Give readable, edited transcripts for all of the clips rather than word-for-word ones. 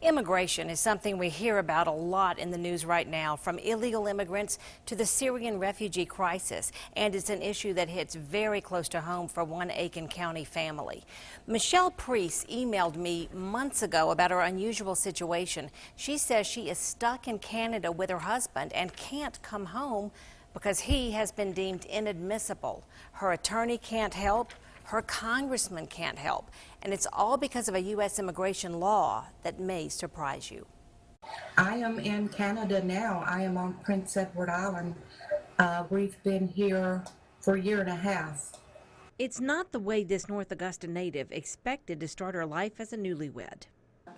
Immigration is something we hear about a lot in the news right now, from illegal immigrants to the Syrian refugee crisis, and it's an issue that hits very close to home for one Aiken County family. Michele Preece emailed me months ago about her unusual situation. She says she is stuck in Canada with her husband and can't come home because he has been deemed inadmissible. Her attorney can't help. Her congressman can't help. And it's all because of a U.S. immigration law that may surprise you. I am in Canada now. I am on Prince Edward Island. We've been here for a year and a half. It's not the way this North Augusta native expected to start her life as a newlywed.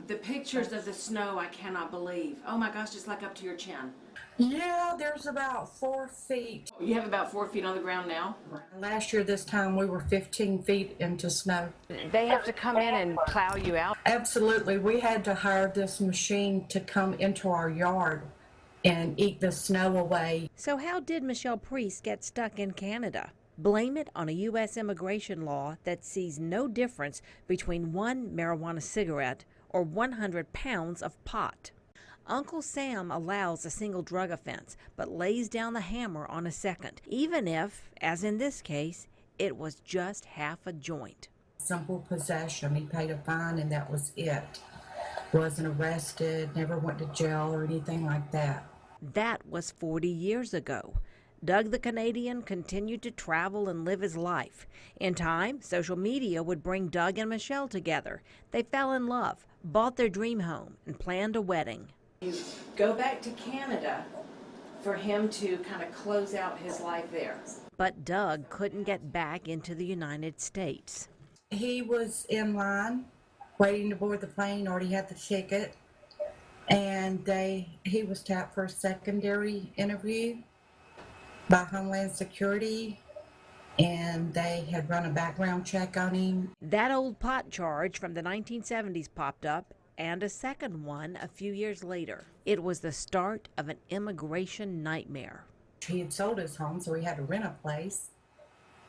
The pictures of the snow, I cannot believe. Oh my gosh, it's like up to your chin. Yeah, there's about 4 feet. You have about 4 feet on the ground now? Last year this time we were 15 feet into snow. They have to come in and plow you out? Absolutely. We had to hire this machine to come into our yard and eat the snow away. So how did Michele Preece get stuck in Canada? Blame it on a U.S. immigration law that sees no difference between one marijuana cigarette or 100 pounds of pot. Uncle Sam allows a single drug offense, but lays down the hammer on a second, even if, as in this case, it was just half a joint. Simple possession. He paid a fine and that was it. Wasn't arrested, never went to jail or anything like that. That was 40 years ago. Doug the Canadian continued to travel and live his life. In time, social media would bring Doug and Michele together. They fell in love, bought their dream home, and planned a wedding. You go back to Canada for him to kind of close out his life there. But Doug couldn't get back into the United States. He was in line waiting to board the plane, already had the ticket, and he was tapped for a secondary interview by Homeland Security, and they had run a background check on him. That old pot charge from the 1970s popped up, and a second one a few years later. It was the start of an immigration nightmare. He had sold his home, so he had to rent a place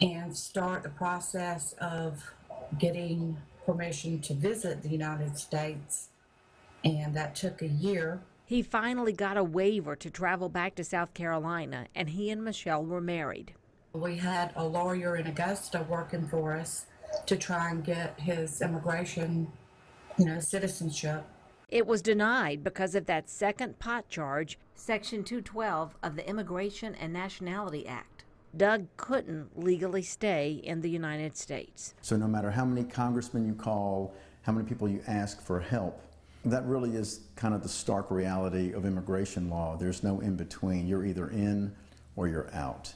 and start the process of getting permission to visit the United States, and that took a year. He finally got a waiver to travel back to South Carolina, and he and Michele were married. We had a lawyer in Augusta working for us to try and get his immigration, citizenship. It was denied because of that second pot charge, Section 212 of the Immigration and Nationality Act. Doug couldn't legally stay in the United States. So no matter how many congressmen you call, how many people you ask for help, that really is kind of the stark reality of immigration law. There's no in between. You're either in or you're out.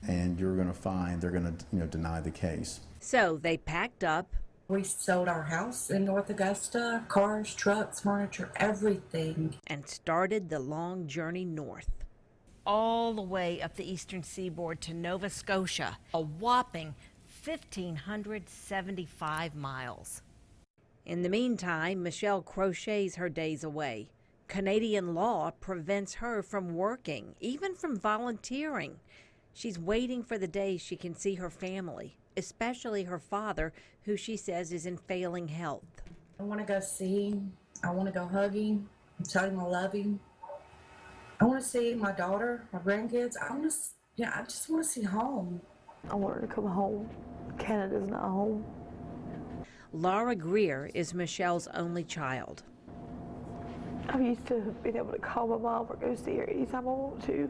And you're going to find they're going to deny the case. So they packed up. We sold our house in North Augusta, cars, trucks, furniture, everything. And started the long journey north. All the way up the eastern seaboard to Nova Scotia, a whopping 1,575 miles. In the meantime, Michele crochets her days away. Canadian law prevents her from working, even from volunteering. She's waiting for the day she can see her family, especially her father, who she says is in failing health. I want to go see him. I want to go hug him and tell him I love him. I want to see my daughter, my grandkids. I just want to see home. I want her to come home. Canada's not home. Laura Greer is Michele's only child. I'm used to being able to call my mom or go see her anytime I want to.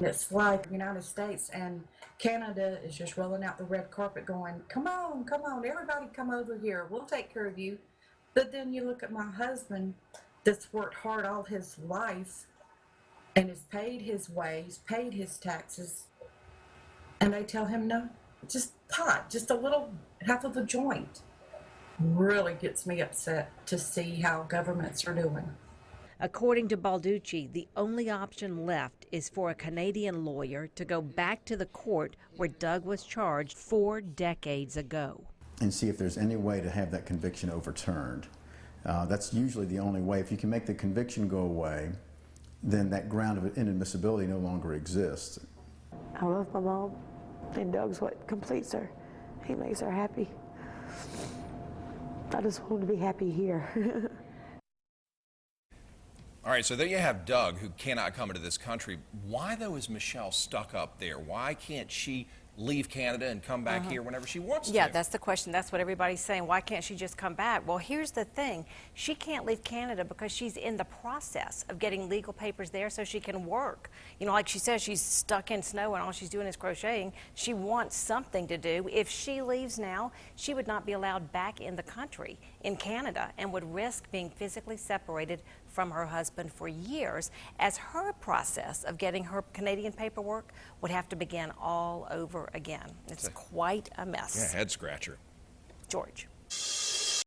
It's like the United States and Canada is just rolling out the red carpet going, come on, everybody come over here. We'll take care of you. But then you look at my husband that's worked hard all his life and has paid his ways, paid his taxes, and they tell him no, just pot, just a little half of a joint. Really gets me upset to see how governments are doing. According to Balducci, the only option left is for a Canadian lawyer to go back to the court where Doug was charged 4 decades ago. And see if there's any way to have that conviction overturned. That's usually the only way. If you can make the conviction go away, then that ground of inadmissibility no longer exists. I love my mom, and Doug's what completes her. He makes her happy. I just want to be happy here. All right, so there you have Doug, who cannot come into this country. Why, though, is Michele stuck up there? Why can't she leave Canada and come back here whenever she wants to? Yeah, that's the question. That's what everybody's saying. Why can't she just come back? Well, here's the thing. She can't leave Canada because she's in the process of getting legal papers there so she can work. You know, like she says, she's stuck in snow and all she's doing is crocheting. She wants something to do. If she leaves now, she would not be allowed back in the country, in Canada, and would risk being physically separated from her husband for years, as her process of getting her Canadian paperwork would have to begin all over again. It's quite a mess. Yeah, head scratcher. George.